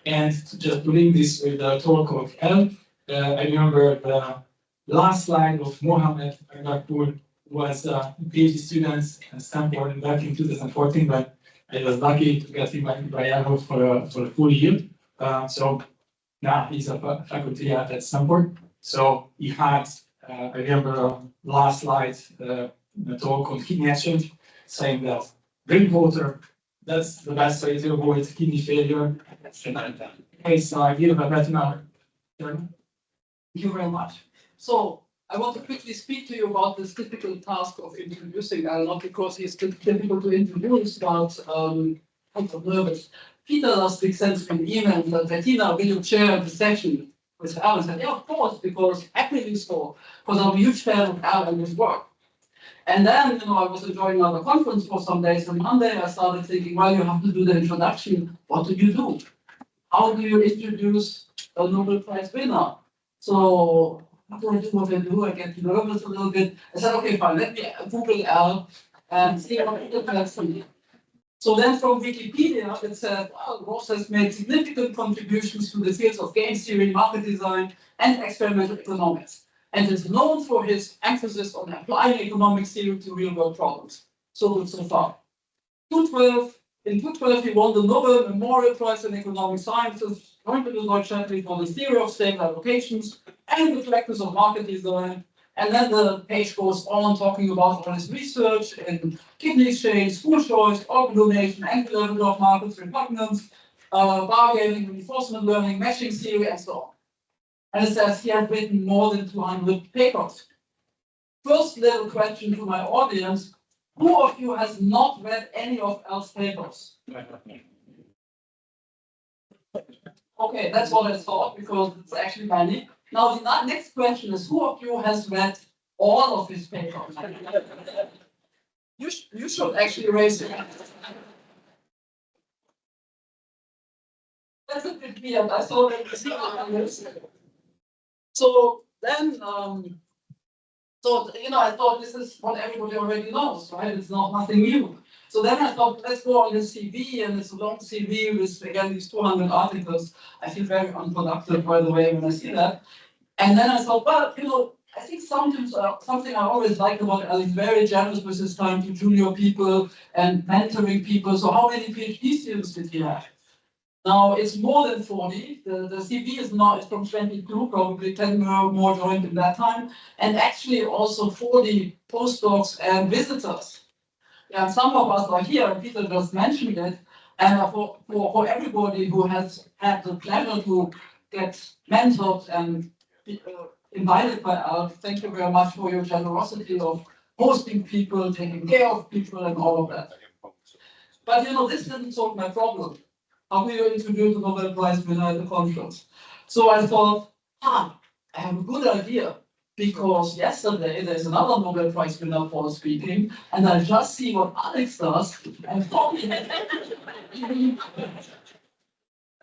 And just to link this with the talk of Al, I remember the last slide of Mohammed Agapur was a PhD student at Stanford back in 2014, but I was lucky to get invited by Al for a full year. So now he's a faculty at Stanford. So he had, I remember last slide, the talk on kidney exchange, saying that drink water, that's the best way to avoid kidney failure. Okay, so I give a better now. Thank you very much. So I want to quickly speak to you about this difficult task of introducing Al, not because he's difficult to introduce, but I'm nervous. Peter last week sent me an email that Bettina, will you chair the session with Al? I said, yeah, of course, because happily so, because I'm a huge fan of Al and his work. And then, I was enjoying another conference for some days. On Monday, I started thinking, well, you have to do the introduction. What do you do? How do you introduce a Nobel Prize winner? So, what do I do? I get nervous a little bit. I said, okay, fine, let me Google Al and see what it has for me. So then from Wikipedia, it said, well, Roth has made significant contributions to the fields of game theory, market design, and experimental economics, and is known for his emphasis on applying economic theory to real-world problems. So good so far. In 2012, he won the Nobel Memorial Prize in Economic Sciences, joined with the Deutsche Academy for the theory of stable allocations and the practice of market design. And then the page goes on talking about all his research in kidney exchange, school choice, organ donation, angle level of markets, repugnance, bargaining, reinforcement learning, matching theory, and so on. And it says he had written more than 200 papers. First little question to my audience, who of you has not read any of Al's papers? Okay, that's what I thought, because it's actually many. Now, the next question is, who of you has read all of his papers? You should actually raise your hand. That's a bit weird. I saw that you see on this. So then, I thought this is what everybody already knows, right? It's nothing new. So then I thought, let's go on his CV, and it's a long CV with, again, these 200 articles. I feel very unproductive, by the way, when I see that. And then I thought, well, I think sometimes something I always like about Al, he's very generous with his time to junior people and mentoring people. So how many PhD students did he have? Now, it's more than 40. The CV is from 22, probably 10 more joined in that time. And actually also 40 postdocs and visitors. Yeah, some of us are here, Peter just mentioned it. And for everybody who has had the pleasure to get mentored and invited by Al, thank you very much for your generosity of hosting people, taking care of people, and all of that. But this didn't solve my problem. How do you introduce a Nobel Prize winner at the conference? So I thought, I have a good idea, because yesterday there's another Nobel Prize winner for speaking, and I just see what Alex does, and probably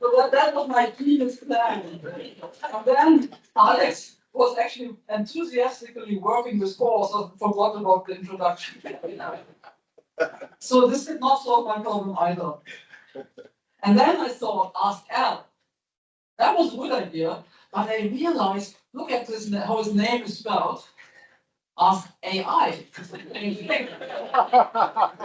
so that was my previous plan. And then Alex was actually enthusiastically working with course and forgot about the introduction. So this did not solve my problem either. And then I thought, ask Al. That was a good idea, but I realized, look at this, how his name is spelled. Ask AI.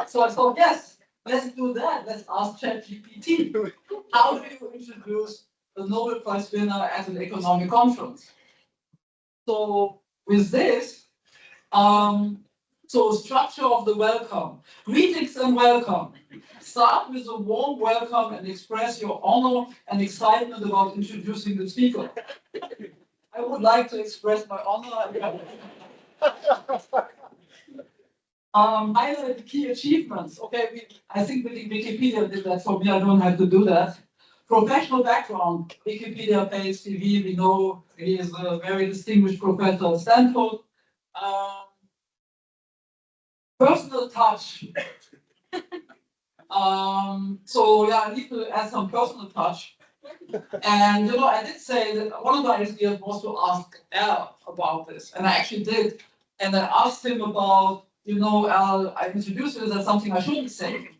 So I thought, yes, let's do that. Let's ask ChatGPT. How do you introduce the Nobel Prize winner at an economic conference? So with this, so structure of the welcome. Greetings and welcome. Start with a warm welcome and express your honor and excitement about introducing the speaker. I would like to express my honor. Highlight the key achievements. Okay, I think Wikipedia did that for me. I don't have to do that. Professional background. Wikipedia page CV. We know he is a very distinguished professor at Stanford. Personal touch. So yeah, I need to add some personal touch. And I did say that one of the ideas was to ask Al about this, and I actually did. And I asked him about, Al, I introduced it as something I shouldn't say.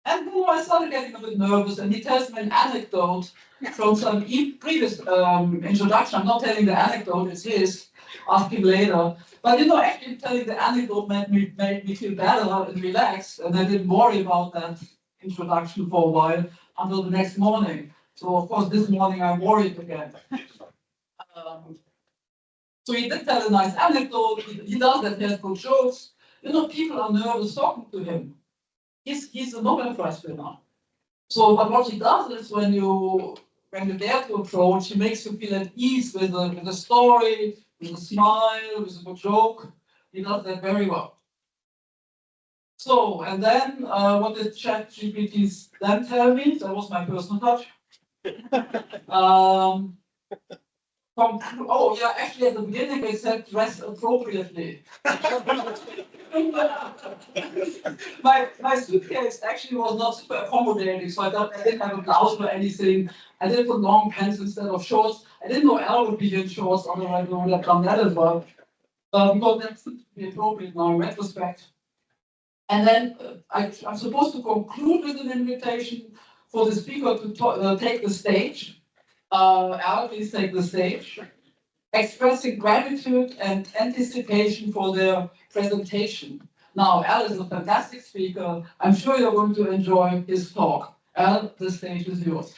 And I started getting a bit nervous, and he tells me an anecdote from some previous introduction. I'm not telling the anecdote, it's his. Ask him later. But actually telling the anecdote made me feel better and relaxed, and I didn't worry about that introduction for a while until the next morning. So of course this morning I worried again. So he did tell a nice anecdote. He does that. He has good jokes. People are nervous talking to him. He's a Nobel Prize winner. So, but what he does is when you dare to approach, he makes you feel at ease with a story, with a smile, with a good joke. He does that very well. So, and then what did ChatGPT then tell me? That was my personal touch. Oh yeah, actually at the beginning they said dress appropriately. my suitcase actually was not super accommodating, so I didn't have a blouse or anything. I didn't put long pants instead of shorts. I didn't know Al would be in shorts, otherwise I would have done that as well. Because that seems to be appropriate now in retrospect. And then I'm supposed to conclude with an invitation for the speaker to take the stage. Al, please take the stage. Expressing gratitude and anticipation for their presentation. Now, Al is a fantastic speaker. I'm sure you're going to enjoy his talk. Al, the stage is yours.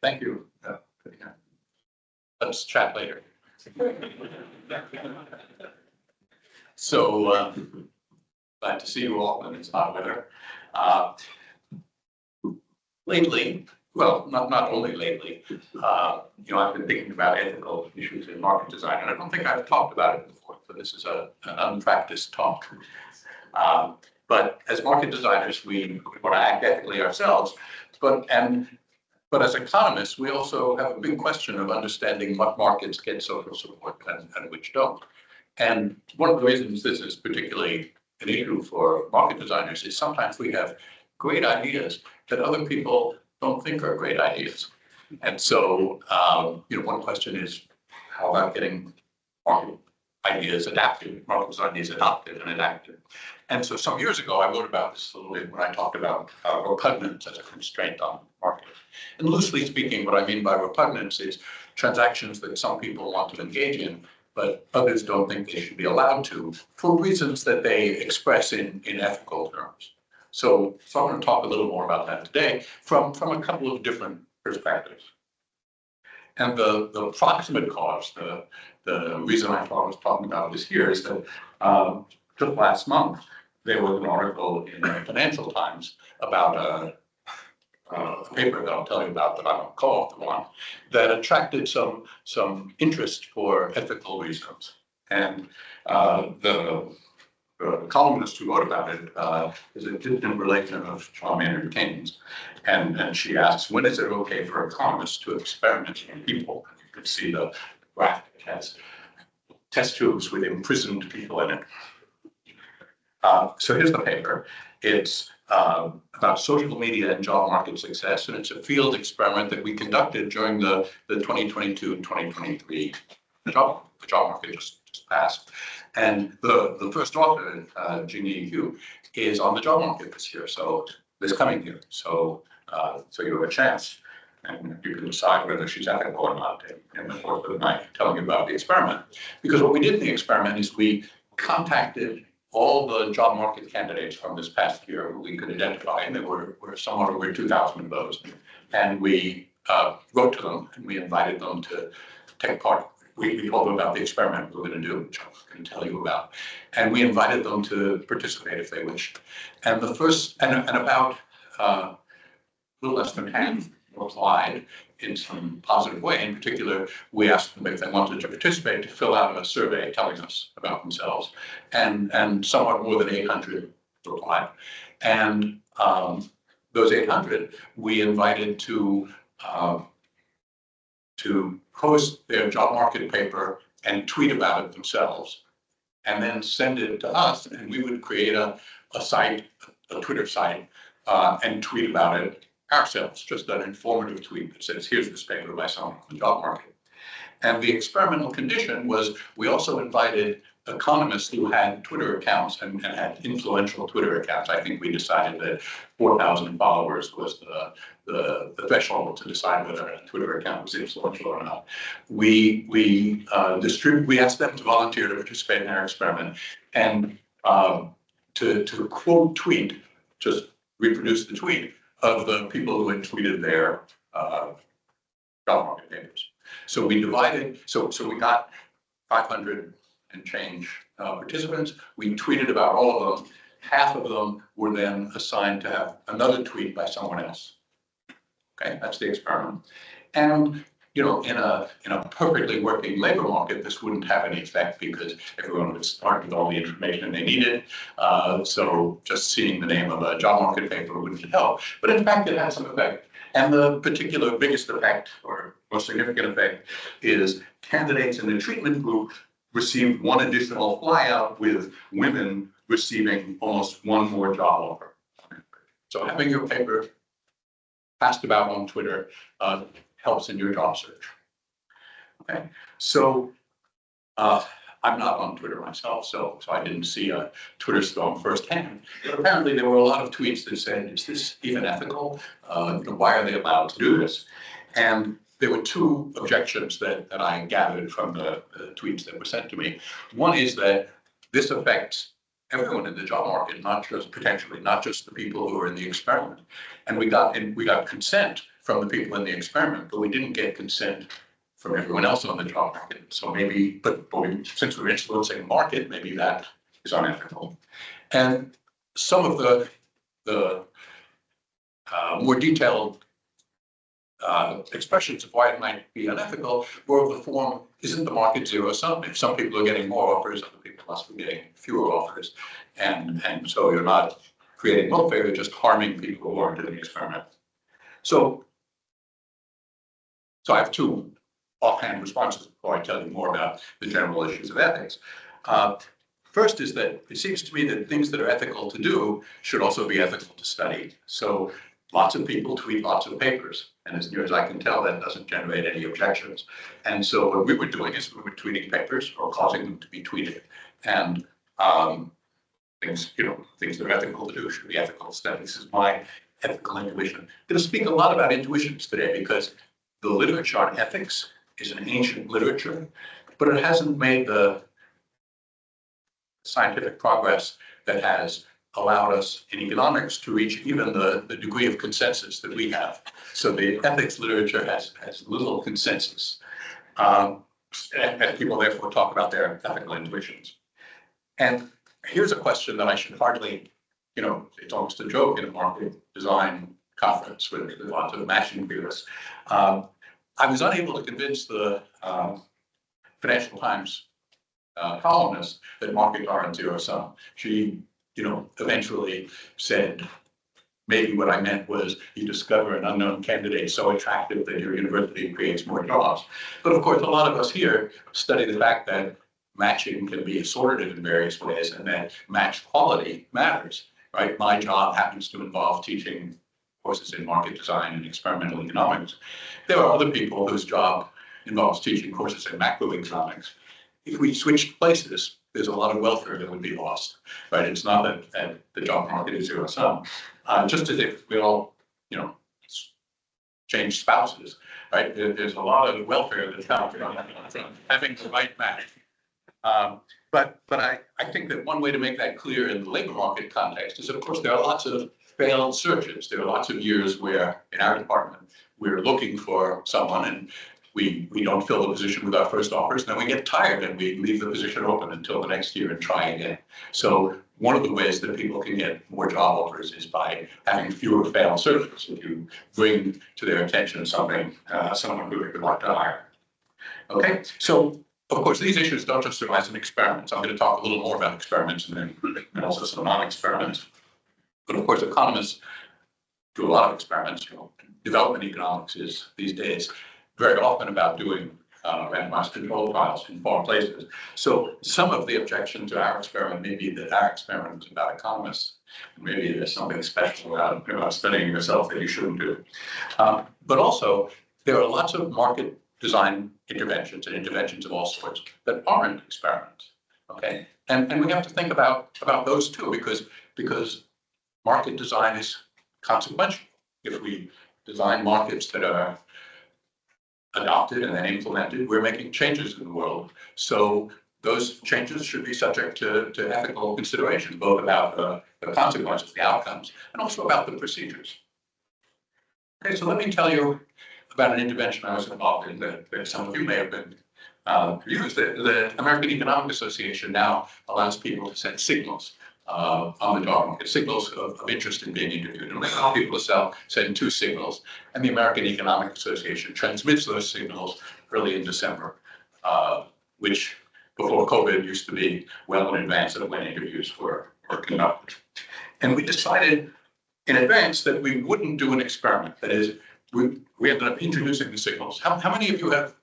Thank you. Let's chat later. So glad to see you all, and it's hot weather. Lately, well, not only lately, I've been thinking about ethical issues in market design, and I don't think I've talked about it before, so this is an unpracticed talk. But as market designers, we want to act ethically ourselves, but as economists, we also have a big question of understanding what markets get social support and which don't. And one of the reasons this is particularly an issue for market designers is sometimes we have great ideas that other people don't think are great ideas. And so, one question is, how about getting market ideas adapted, market design ideas adopted and adapted? And so some years ago, I wrote about this a little bit when I talked about repugnance as a constraint on market. And loosely speaking, what I mean by repugnance is transactions that some people want to engage in, but others don't think they should be allowed to, for reasons that they express in ethical terms. So I'm going to talk a little more about that today from a couple of different perspectives. And the proximate cause, the reason I thought I was talking about this here is that just last month, there was an article in the Financial Times about a paper that I'll tell you about that I'm a co-author on, that attracted some interest for ethical reasons. And the columnist who wrote about it is a distant relation of John Maynard Keynes. And she asks, when is it okay for economists to experiment on people? You can see the graphic has test tubes with imprisoned people in it. So here's the paper. It's about social media and job market success, and it's a field experiment that we conducted during the 2022-2023 job market just passed. And the first author, Jingyi Hu, is on the job market this year, so this coming year. So you have a chance, and you can decide whether she's ethical or not in the course of the night, telling you about the experiment. Because what we did in the experiment is we contacted all the job market candidates from this past year who we could identify, and there were somewhat over 2,000 of those. And we wrote to them, and we invited them to take part. We told them about the experiment we were going to do, which I'm going to tell you about. And we invited them to participate if they wished. And the first, and about a little less than half replied in some positive way. In particular, we asked them if they wanted to participate to fill out a survey telling us about themselves. And somewhat more than 800 replied. And those 800 we invited to post their job market paper and tweet about it themselves, and then send it to us, and we would create a site, a Twitter site, and tweet about it ourselves, just an informative tweet that says, here's this paper by someone on the job market. And the experimental condition was we also invited economists who had Twitter accounts and had influential Twitter accounts. I think we decided that 4,000 followers was the threshold to decide whether a Twitter account was influential or not. We asked them to volunteer to participate in our experiment and to quote tweet, just reproduce the tweet of the people who had tweeted their job market papers. So we divided, so we got 500 and change participants. We tweeted about all of them. Half of them were then assigned to have another tweet by someone else. Okay, that's the experiment. And you know, in a perfectly working labor market, this wouldn't have any effect because everyone would start with all the information they needed. So just seeing the name of a job market paper wouldn't help. But in fact, it had some effect. And the particular biggest effect, or most significant effect, is candidates in the treatment group received one additional flyout, with women receiving almost one more job offer. So having your paper passed about on Twitter helps in your job search. Okay, so I'm not on Twitter myself, so I didn't see a Twitter storm firsthand. But apparently there were a lot of tweets that said, "Is this even ethical? Why are they allowed to do this?" And there were two objections that I gathered from the tweets that were sent to me. One is that this affects everyone in the job market, not just potentially, not just the people who are in the experiment. And we got consent from the people in the experiment, but we didn't get consent from everyone else on the job market. So maybe, since we're influencing the market, maybe that is unethical. And some of the more detailed expressions of why it might be unethical were of the form, isn't the market zero sum? If some people are getting more offers, other people must be getting fewer offers. And so you're not creating welfare, you're just harming people who aren't in the experiment. So I have two offhand responses before I tell you more about the general issues of ethics. First is that it seems to me that things that are ethical to do should also be ethical to study. So lots of people tweet lots of papers, and as near as I can tell, that doesn't generate any objections. And so what we were doing is we were tweeting papers or causing them to be tweeted. And things that are ethical to do should be ethical to study. This is my ethical intuition. I'm going to speak a lot about intuitions today because the literature on ethics is an ancient literature, but it hasn't made the scientific progress that has allowed us in economics to reach even the degree of consensus that we have. So the ethics literature has little consensus. And people therefore talk about their ethical intuitions. And here's a question that I should hardly, it's almost a joke in a market design conference with lots of matching theorists. I was unable to convince the Financial Times columnist that markets aren't zero sum. She, eventually said, maybe what I meant was you discover an unknown candidate so attractive that your university creates more jobs. But of course, a lot of us here study the fact that matching can be assorted in various ways and that match quality matters, right? My job happens to involve teaching courses in market design and experimental economics. There are other people whose job involves teaching courses in macroeconomics. If we switched places, there's a lot of welfare that would be lost, right? It's not that the job market is zero sum. Just as if we all, change spouses, right? There's a lot of welfare that comes from having the right match. But I think that one way to make that clear in the labor market context is, of course, there are lots of failed searches. There are lots of years where, in our department, we're looking for someone and we don't fill the position with our first offers, and then we get tired and we leave the position open until the next year and try again. So one of the ways that people can get more job offers is by having fewer failed searches. If you bring to their attention someone who they would like to hire. Okay, so of course, these issues don't just arise in experiments. I'm going to talk a little more about experiments and then also some non-experiments. But of course, economists do a lot of experiments. Development economics is these days very often about doing randomized control trials in foreign places. So some of the objection to our experiment may be that our experiment is about economists. Maybe there's something special about studying yourself that you shouldn't do. But also, there are lots of market design interventions and interventions of all sorts that aren't experiments. Okay, and we have to think about those too, because market design is consequential. If we design markets that are adopted and then implemented, we're making changes in the world. So those changes should be subject to ethical consideration, both about the consequences, the outcomes, and also about the procedures. Okay, so let me tell you about an intervention I was involved in that some of you may have been used. The American Economic Association now allows people to send signals on the job market, signals of interest in being interviewed. And they allow people to send 2 signals. And the American Economic Association transmits those signals early in December, which before COVID used to be well in advance of when interviews were conducted. And we decided in advance that we wouldn't do an experiment. That is, we ended up introducing the signals. How many of you have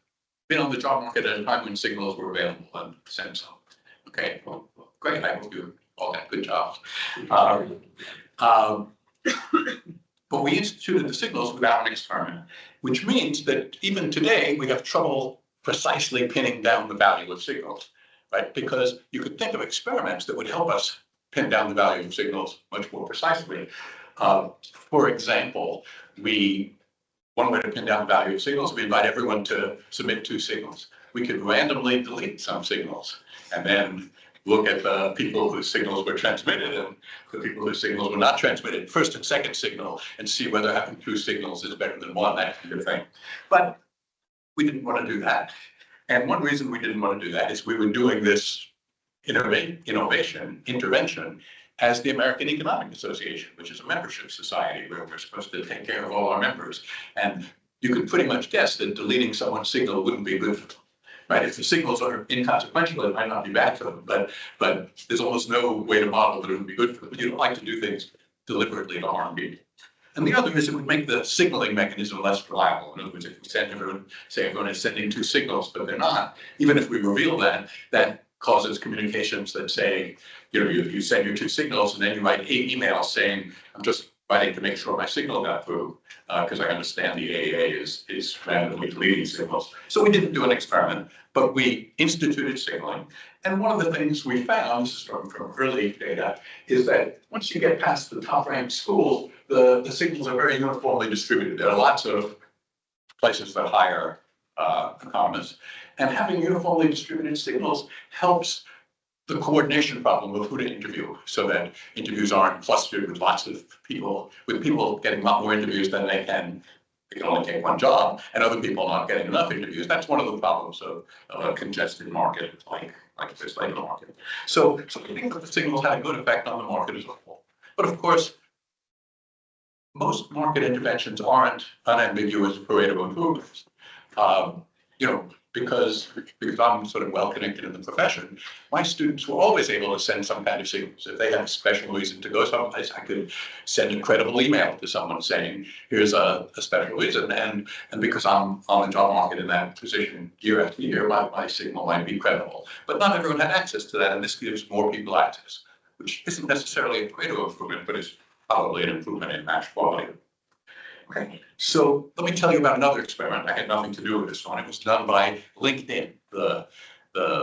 been on the job market at a time when signals were available and sent some? Okay, well, great. I hope you all got good jobs. But we instituted the signals without an experiment, which means that even today we have trouble precisely pinning down the value of signals, right? Because you could think of experiments that would help us pin down the value of signals much more precisely. For example, one way to pin down the value of signals, we invite everyone to submit 2 signals. We could randomly delete some signals and then look at the people whose signals were transmitted and the people whose signals were not transmitted, first and second signal, and see whether having 2 signals is better than 1, that kind of thing. But we didn't want to do that. And one reason we didn't want to do that is we were doing this intervention as the American Economic Association, which is a membership society where we're supposed to take care of all our members. And you could pretty much guess that deleting someone's signal wouldn't be good for them, right? If the signals are inconsequential, it might not be bad for them, but there's almost no way to model that it would be good for them. You don't like to do things deliberately to harm people. And the other is it would make the signaling mechanism less reliable. In other words, if we send everyone, say everyone is sending 2 signals, but they're not, even if we reveal that causes communications that say, you send your 2 signals and then you write 8 emails saying, I'm just writing to make sure my signal got through, because I understand the AAA is randomly deleting signals. So we didn't do an experiment, but we instituted signaling. And one of the things we found, this is from early data, is that once you get past the top ranked schools, the signals are very uniformly distributed. There are lots of places that hire economists, and having uniformly distributed signals helps the coordination problem of who to interview, so that interviews aren't clustered with lots of people, with people getting a lot more interviews than they can only take 1 job, and other people not getting enough interviews. That's one of the problems of a congested market like this labor market. So I think that the signals had a good effect on the market as a whole. But of course, most market interventions aren't unambiguous Pareto improvements. Because I'm sort of well connected in the profession, my students were always able to send some kind of signals. If they had a special reason to go someplace, I could send a credible email to someone saying, here's a special reason. And because I'm on the job market in that position year after year, my signal might be credible. But not everyone had access to that, and this gives more people access, which isn't necessarily a Pareto improvement, but is probably an improvement in match quality. Okay, so let me tell you about another experiment. I had nothing to do with this one. It was done by LinkedIn, the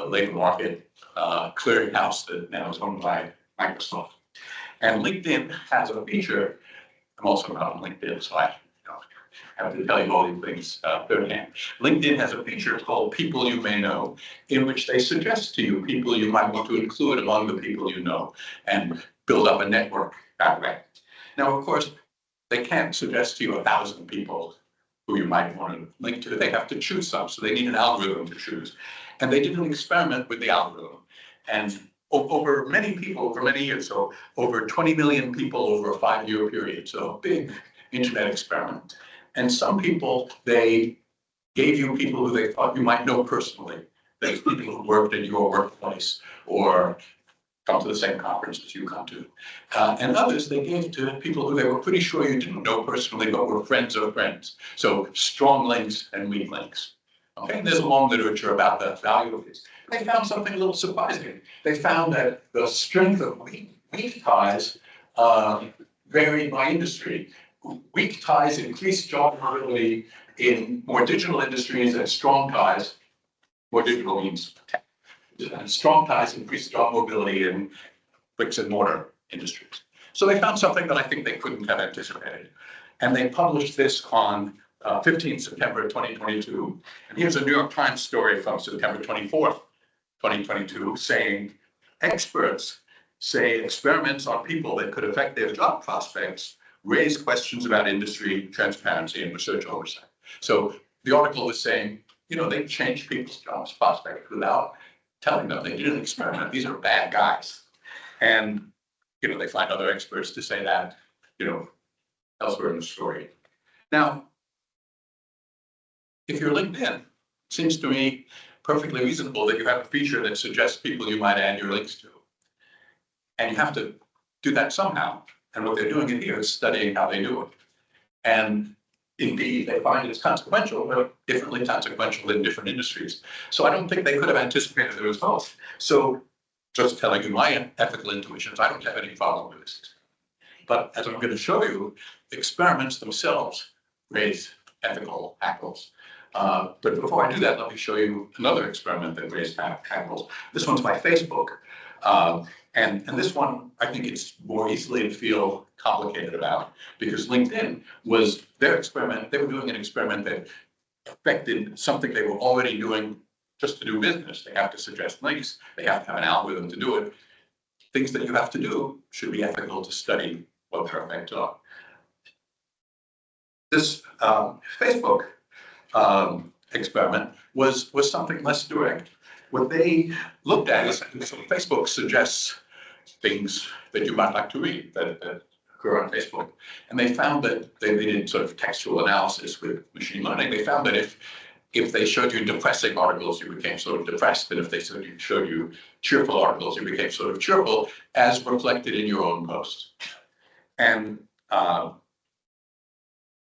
labor market clearinghouse that now is owned by Microsoft. And LinkedIn has a feature. I'm also not on LinkedIn, so I have to tell you all these things thirdhand. LinkedIn has a feature called People You May Know, in which they suggest to you people you might want to include among the people you know and build up a network that way. Now, of course, they can't suggest to you 1,000 people who you might want to link to. They have to choose some, so they need an algorithm to choose. And they did an experiment with the algorithm. And over many people, over many years, so over 20 million people over a 5-year period, so a big internet experiment. And some people, they gave you people who they thought you might know personally. There's people who worked at your workplace or come to the same conference as you come to. And others they gave to people who they were pretty sure you didn't know personally, but were friends of friends. So strong links and weak links. Okay, and there's a long literature about the value of these. They found something a little surprising. They found that the strength of weak ties varied by industry. Weak ties increased job mobility in more digital industries and strong ties, more digital means tech, strong ties increase job mobility in bricks and mortar industries. So they found something that I think they couldn't have anticipated. And they published this on 15 September 2022. And here's a New York Times story from September 24th, 2022, saying experts say experiments on people that could affect their job prospects raise questions about industry transparency and research oversight. So the article was saying, you know, they changed people's jobs prospects without telling them they did an experiment. These are bad guys. And, you know, they find other experts to say that, you know, elsewhere in the story. Now, if you're LinkedIn, it seems to me perfectly reasonable that you have a feature that suggests people you might add your links to. And you have to do that somehow. And what they're doing in here is studying how they do it. And indeed, they find it's consequential, but differently consequential in different industries. So I don't think they could have anticipated the results. So just telling you my ethical intuitions, I don't have any problem with this. But as I'm going to show you, the experiments themselves raise ethical hackles. But before I do that, let me show you another experiment that raised hackles. This one's by Facebook. And this one, I think it's more easily to feel complicated about because LinkedIn was their experiment. They were doing an experiment that affected something they were already doing just to do business. They have to suggest links. They have to have an algorithm to do it. Things that you have to do should be ethical to study what their effects are. This Facebook experiment was something less direct. What they looked at is, so Facebook suggests things that you might like to read that occur on Facebook. And they found that they did sort of textual analysis with machine learning. They found that if they showed you depressing articles, you became sort of depressed. And if they showed you cheerful articles, you became sort of cheerful, as reflected in your own posts. And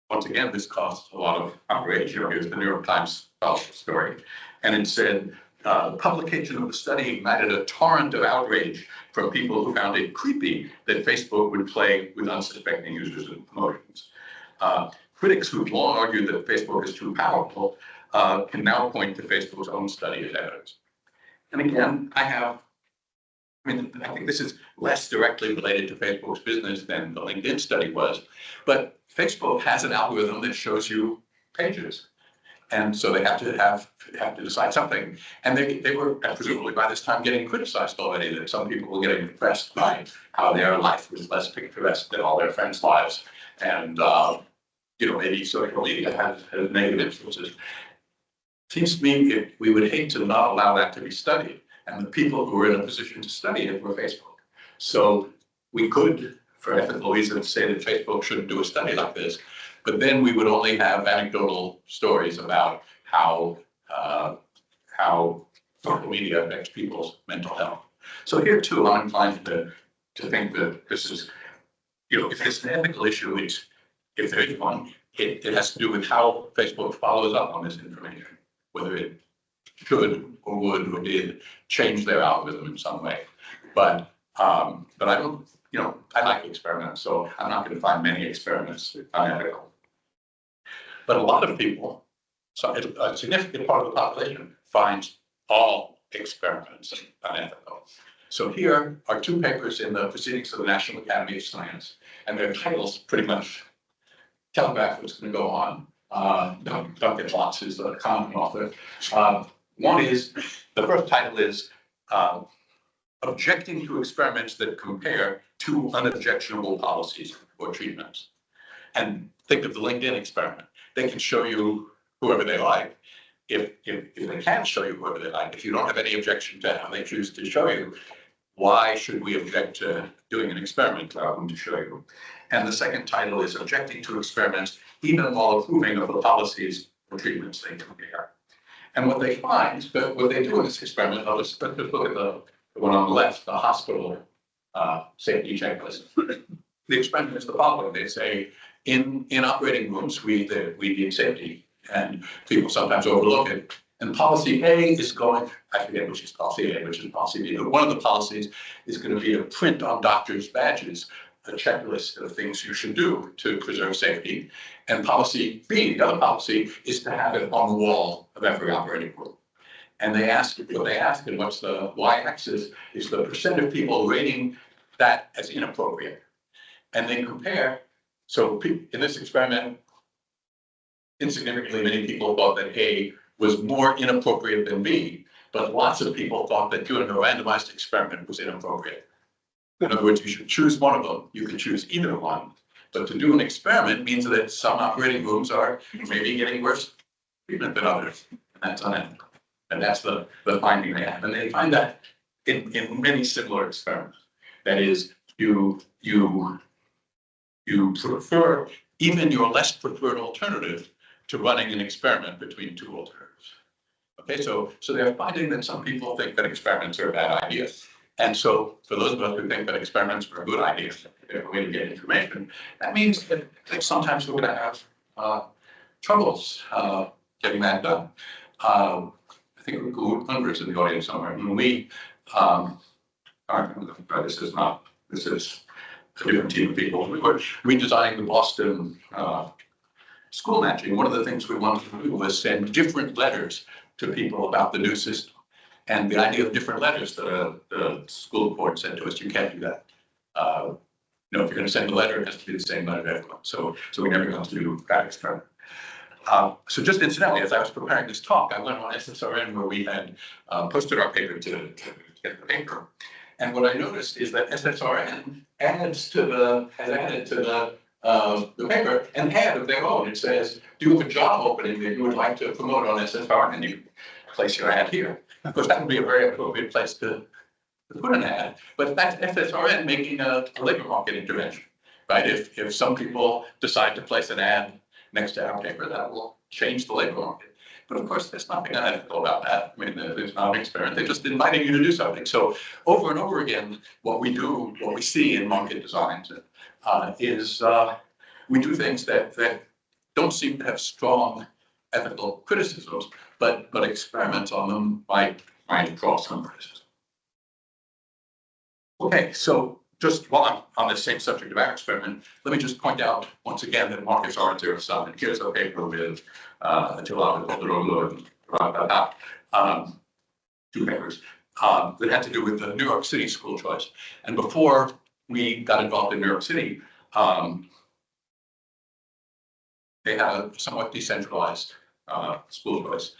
once again, this caused a lot of outrage. Here's the New York Times story. And it said, the publication of the study ignited a torrent of outrage from people who found it creepy that Facebook would play with unsuspecting users and promotions. Critics who've long argued that Facebook is too powerful can now point to Facebook's own study as evidence. And again, I think this is less directly related to Facebook's business than the LinkedIn study was, but Facebook has an algorithm that shows you pages. And so they have to decide something. And they were presumably by this time getting criticized already, that some people were getting depressed by how their life was less picturesque than all their friends' lives. And you know, maybe social media has negative influences. Seems to me we would hate to not allow that to be studied. And the people who were in a position to study it were Facebook. So we could, for ethical reasons, say that Facebook shouldn't do a study like this. But then we would only have anecdotal stories about how social media affects people's mental health. So here too, I'm inclined to think that this is, you know, if it's an ethical issue, if there is one, it has to do with how Facebook follows up on this information, whether it should or would or did change their algorithm in some way. But I don't, you know, I like experiments, so I'm not going to find many experiments unethical. But a lot of people, so a significant part of the population, finds all experiments unethical. So here are two papers in the Proceedings of the National Academy of Science, and their titles pretty much telegraph what's going to go on. Duncan Watts is a common author. One is, the first title is Objecting to Experiments that Compare Two Unobjectionable Policies or Treatments. And think of the LinkedIn experiment. They can show you whoever they like. If they can show you whoever they like, if you don't have any objection to how they choose to show you, why should we object to doing an experiment allowing them to show you? And the second title is Objecting to Experiments, Even While Approving of the Policies or Treatments They Compare. And what they find, what they do in this experiment, let's just look at the one on the left, the hospital safety checklist. The experiment is the following. They say, in operating rooms, we need safety, and people sometimes overlook it. And policy A is going, I forget which is policy A, which is policy B, but one of the policies is going to be to print on doctors' badges a checklist of things you should do to preserve safety. And policy B, the other policy, is to have it on the wall of every operating room. And they ask, what they ask, and what's the y-axis, is the percent of people rating that as inappropriate. And they compare, so in this experiment, insignificantly many people thought that A was more inappropriate than B, but lots of people thought that doing a randomized experiment was inappropriate. In other words, you should choose one of them. You can choose either one. But to do an experiment means that some operating rooms are maybe getting worse treatment than others. And that's unethical. And that's the finding they have. And they find that in many similar experiments. That is, you prefer even your less preferred alternative to running an experiment between two alternatives. Okay, so they're finding that some people think that experiments are a bad idea. And so for those of us who think that experiments are a good idea, they're a way to get information, that means that sometimes we're going to have troubles getting that done. I think Hungary is in the audience somewhere. When we, this is a different team of people. We were redesigning the Boston school matching. One of the things we wanted to do was send different letters to people about the new system. And the idea of different letters that the school board said to us, you can't do that. If you're going to send a letter, it has to be the same letter to everyone. So we never got to do that experiment. So just incidentally, as I was preparing this talk, I went on SSRN where we had posted our paper to get the paper. And what I noticed is that SSRN has added to the paper an ad of their own. It says, do you have a job opening that you would like to promote on SSRN? And you place your ad here. Of course, that would be a very appropriate place to put an ad, but that's SSRN making a labor market intervention, right? If some people decide to place an ad next to our paper, that will change the labor market. But of course, there's nothing unethical about that. I mean, there's not an experiment. They're just inviting you to do something. So over and over again, what we see in market designs is we do things that don't seem to have strong ethical criticisms, but experiments on them might draw some criticism. Okay, so just while I'm on the same subject of our experiment, let me just point out once again that markets aren't zero-sum. And here's a paper with two papers that had to do with the New York City school choice. And before we got involved in New York City, they had a somewhat decentralized school choice.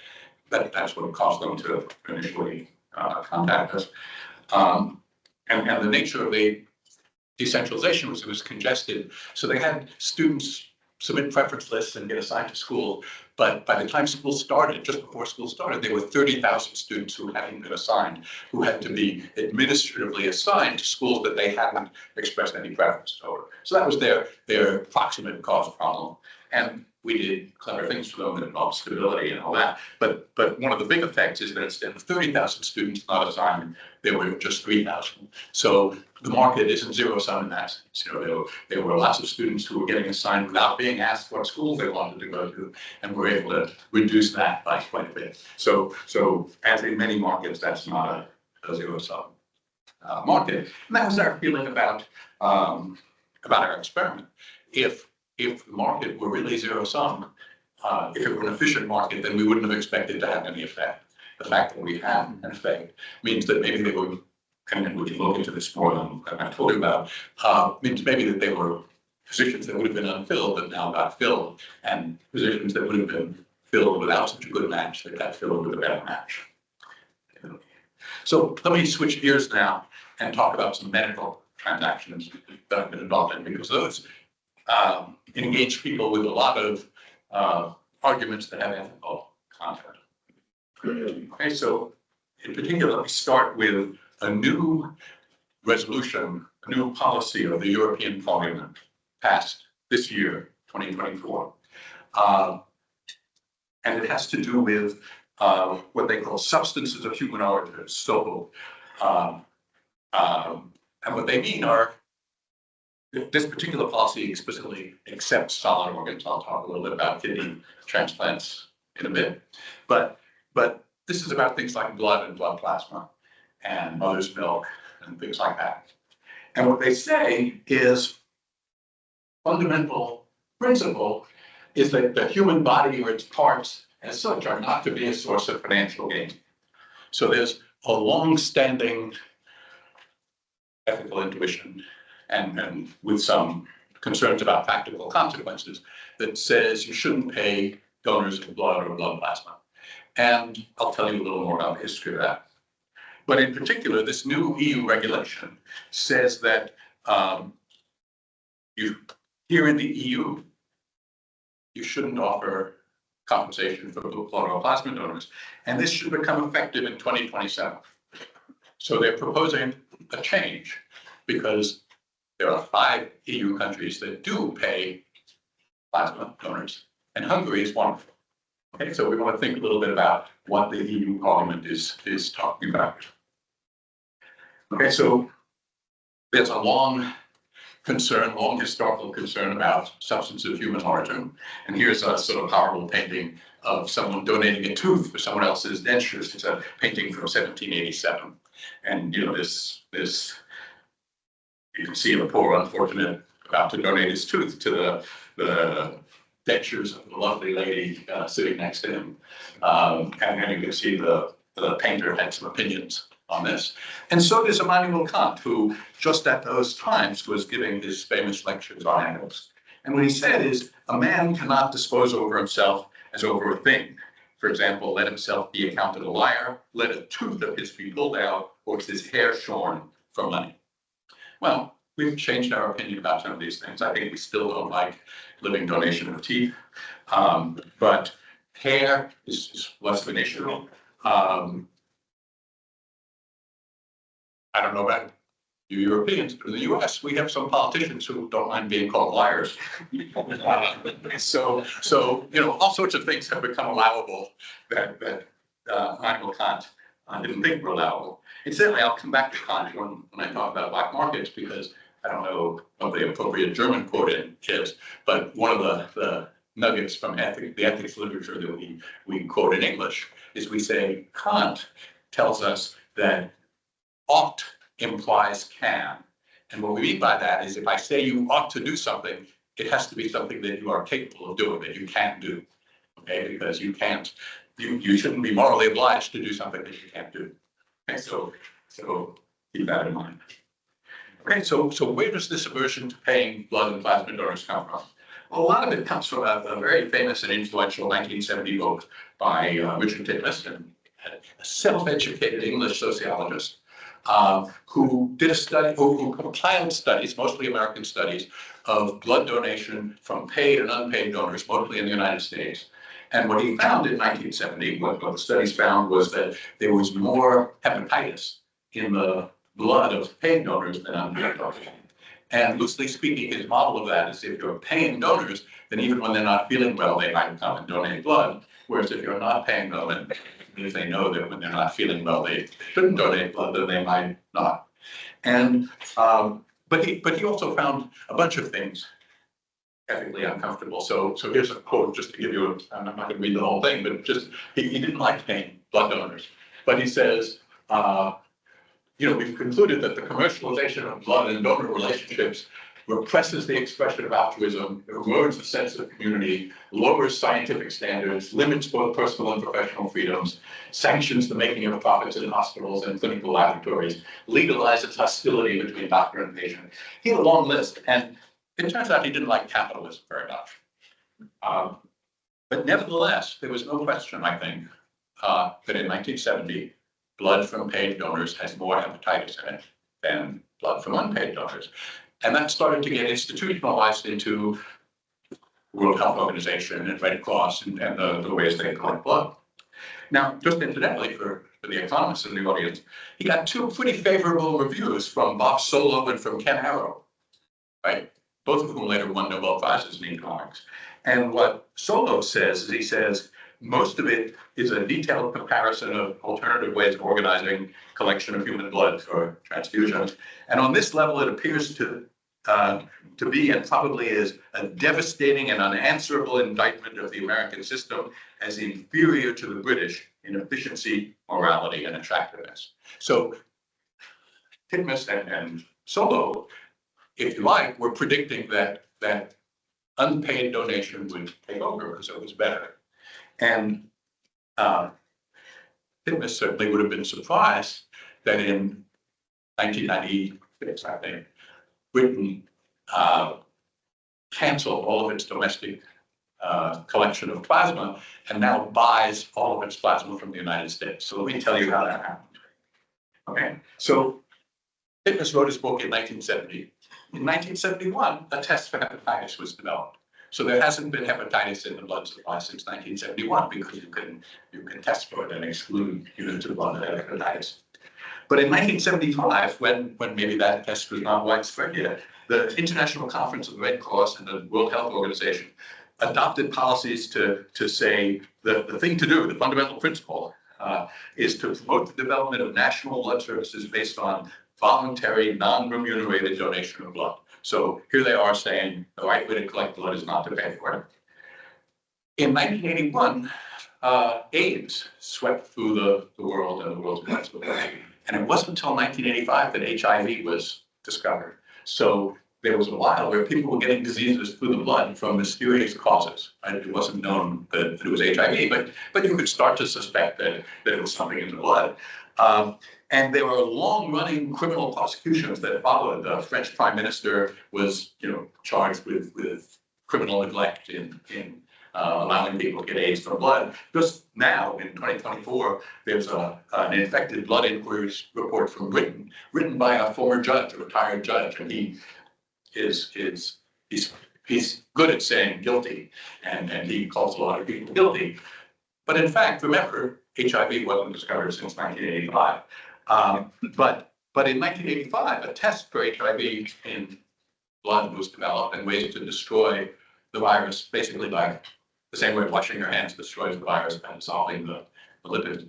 That's what caused them to initially contact us. And the nature of the decentralization was it was congested. So they had students submit preference lists and get assigned to school. But by the time school started, just before school started, there were 30,000 students who hadn't been assigned, who had to be administratively assigned to schools that they hadn't expressed any preference over. So that was their proximate cause problem. And we did clever things for them that involved stability and all that. But one of the big effects is that instead of 30,000 students not assigned, there were just 3,000. So the market isn't zero-sum in that sense. There were lots of students who were getting assigned without being asked what schools they wanted to go to, and we're able to reduce that by quite a bit. So as in many markets, that's not a zero-sum market. And that was our feeling about our experiment. If the market were really zero-sum, if it were an efficient market, then we wouldn't have expected to have any effect. The fact that we had an effect means that maybe they were, and we can look into this more than I told you about, means maybe that they were positions that would have been unfilled that now got filled, and positions that would have been filled without such a good match that got filled with a better match. So let me switch gears now and talk about some medical transactions that I've been involved in, because those engage people with a lot of arguments that have ethical content. Okay, so in particular, let me start with a new resolution, a new policy of the European Parliament passed this year, 2024. And it has to do with what they call substances of human origin. So, and what they mean are, this particular policy explicitly accepts solid organs. I'll talk a little bit about kidney transplants in a bit. But this is about things like blood and blood plasma and mother's milk and things like that. And what they say is fundamental principle is that the human body or its parts as such are not to be a source of financial gain. So there's a long-standing ethical intuition and with some concerns about practical consequences that says you shouldn't pay donors of blood or blood plasma. And I'll tell you a little more about the history of that. But in particular, this new EU regulation says that here in the EU, you shouldn't offer compensation for blood or plasma donors. And this should become effective in 2027. So they're proposing a change because there are 5 EU countries that do pay plasma donors, and Hungary is one of them. Okay, so we want to think a little bit about what the EU Parliament is talking about. Okay, so there's a long historical concern about substance of human origin. And here's a sort of powerful painting of someone donating a tooth for someone else's dentures. It's a painting from 1787. And you know, this you can see a poor unfortunate about to donate his tooth to the dentures of the lovely lady sitting next to him. And you can see the painter had some opinions on this. And so does Immanuel Kant, who just at those times was giving his famous lectures on animals. And what he said is, a man cannot dispose over himself as over a thing. For example, let himself be accounted a liar, let a tooth of his be pulled out, or his hair shorn for money. Well, we've changed our opinion about some of these things. I think we still don't like living donation of teeth, but hair is less of an issue. I don't know about you Europeans, but in the US, we have some politicians who don't mind being called liars. So, you know, all sorts of things have become allowable that Immanuel Kant didn't think were allowable. Incidentally, I'll come back to Kant when I talk about black markets, because I don't know what the appropriate German quote is, but one of the nuggets from the ethics literature that we quote in English is we say Kant tells us that ought implies can. And what we mean by that is if I say you ought to do something, it has to be something that you are capable of doing, that you can do. Okay, because you shouldn't be morally obliged to do something that you can't do. Okay, so keep that in mind. Okay, so where does this aversion to paying blood and plasma donors come from? Well, a lot of it comes from a very famous and influential 1970 book by Richard Titmuss, a self-educated English sociologist, who did a study, who compiled studies, mostly American studies, of blood donation from paid and unpaid donors, mostly in the United States. And what he found in 1970, what the studies found was that there was more hepatitis in the blood of paid donors than unpaid donors. And loosely speaking, his model of that is if you're paying donors, then even when they're not feeling well, they might come and donate blood. Whereas if you're not paying them, and if they know that when they're not feeling well, they shouldn't donate blood, then they might not. And but he also found a bunch of things ethically uncomfortable. So here's a quote just to give you I'm not going to read the whole thing, but just he didn't like paying blood donors. But he says, you know, we've concluded that the commercialization of blood and donor relationships represses the expression of altruism, erodes the sense of community, lowers scientific standards, limits both personal and professional freedoms, sanctions the making of profits in hospitals and clinical laboratories, legalizes hostility between doctor and patient. He had a long list, and it turns out he didn't like capitalism very much. But nevertheless, there was no question, I think, that in 1970, blood from paid donors has more hepatitis in it than blood from unpaid donors. And that started to get institutionalized into World Health Organization and Red Cross and the ways they collect blood. Now, just incidentally, for the economists in the audience, he got 2 pretty favorable reviews from Bob Solow and from Ken Arrow, right? Both of whom later won Nobel Prizes in economics. And what Solow says is he says, most of it is a detailed comparison of alternative ways of organizing collection of human blood for transfusions. And on this level, it appears to be and probably is a devastating and unanswerable indictment of the American system as inferior to the British in efficiency, morality, and attractiveness. So Titmuss and so low, if you like, we're predicting that unpaid donation would take over because it was better. And Titmuss certainly would have been surprised that in 1996, I think, Britain canceled all of its domestic collection of plasma and now buys all of its plasma from the United States. So let me tell you how that happened. Okay, so Titmuss wrote his book in 1970. In 1971, a test for hepatitis was developed. So there hasn't been hepatitis in the blood supply since 1971 because you can test for it and exclude units of blood that have hepatitis. But in 1975, when maybe that test was not widespread yet, the International Conference of the Red Cross and the World Health Organization adopted policies to say the thing to do, the fundamental principle, is to promote the development of national blood services based on voluntary, non-remunerated donation of blood. So here they are saying the right way to collect blood is not to pay for it. In 1981, AIDS swept through the world and the world's blood supply. And it wasn't until 1985 that HIV was discovered. So there was a while where people were getting diseases through the blood from mysterious causes. Right? It wasn't known that it was HIV, but you could start to suspect that it was something in the blood. And there were long-running criminal prosecutions that followed. The French Prime Minister was, charged with criminal neglect in allowing people to get AIDS from blood. Just now, in 2024, there's an infected blood inquiries report from Britain, written by a former judge, a retired judge, and he's good at saying guilty, and he calls a lot of people guilty. But in fact, remember, HIV wasn't discovered since 1985. But in 1985, a test for HIV in blood was developed and ways to destroy the virus, basically by the same way washing your hands destroys the virus and dissolving the lipids.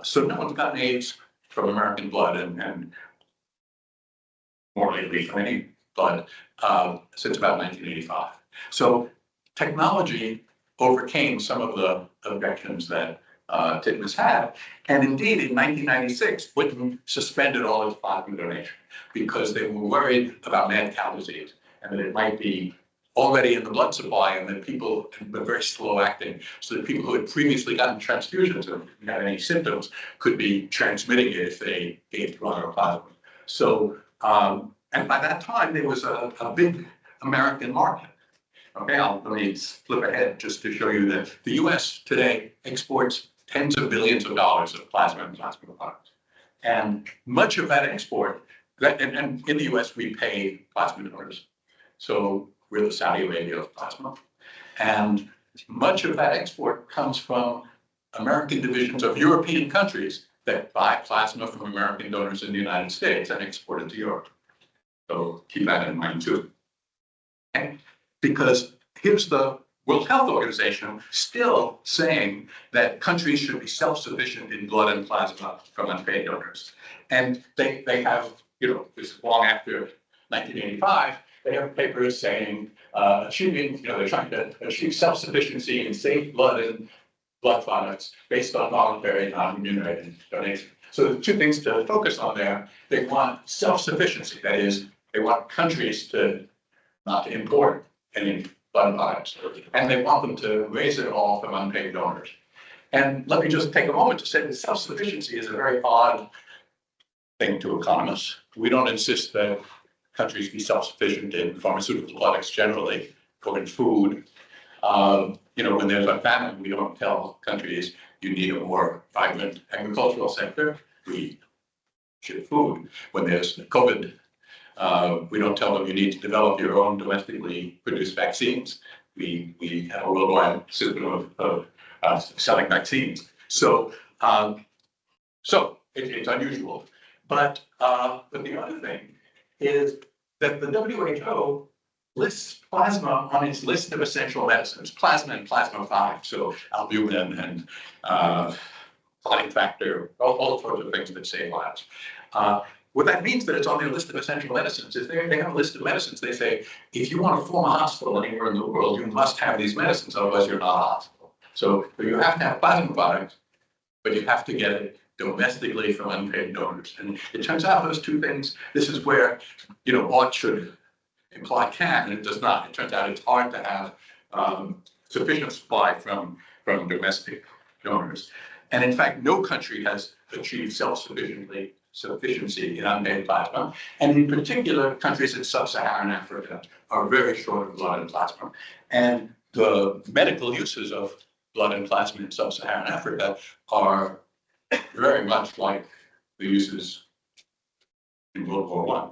So no one's gotten AIDS from American blood and more lately from any blood since about 1985. So technology overcame some of the objections that Titmuss had. And indeed, in 1996, Britain suspended all its plasma donation because they were worried about mad cow disease and that it might be already in the blood supply and that people were very slow acting, so that people who had previously gotten transfusions and had any symptoms could be transmitting it if they gave blood or plasma. So, and by that time, there was a big American market. Okay, let me flip ahead just to show you that the US today exports tens of billions of dollars of plasma and plasma products. And much of that export, and in the US, we pay plasma donors. So we're the Saudi Arabia of plasma. And much of that export comes from American divisions of European countries that buy plasma from American donors in the United States and export it to Europe. So keep that in mind too. Okay. Because here's the World Health Organization still saying that countries should be self-sufficient in blood and plasma from unpaid donors. And they have, this is long after 1985, they have papers saying achieving, they're trying to achieve self-sufficiency in safe blood and blood products based on voluntary non-remunerated donation. So the two things to focus on there, they want self-sufficiency, that is, they want countries not to import any blood products, and they want them to raise it all from unpaid donors. And let me just take a moment to say that self-sufficiency is a very odd thing to economists. We don't insist that countries be self-sufficient in pharmaceutical products generally, or in food. When there's a famine, we don't tell countries you need a more vibrant agricultural sector. We ship food. When there's COVID, we don't tell them you need to develop your own domestically produced vaccines. We have a worldwide system of selling vaccines. So it's unusual. But the other thing is that the WHO lists plasma on its list of essential medicines, plasma and plasma-5, so albumin and clotting factor, all sorts of things that save lives. What that means that it's on their list of essential medicines is they have a list of medicines. They say, if you want to form a hospital anywhere in the world, you must have these medicines, otherwise you're not a hospital. So you have to have plasma products, but you have to get it domestically from unpaid donors. And it turns out those two things, this is where, ought should imply can, and it does not. It turns out it's hard to have sufficient supply from domestic donors. And in fact, no country has achieved self-sufficiency in unpaid plasma. And in particular, countries in sub-Saharan Africa are very short of blood and plasma. And the medical uses of blood and plasma in sub-Saharan Africa are very much like the uses in World War I.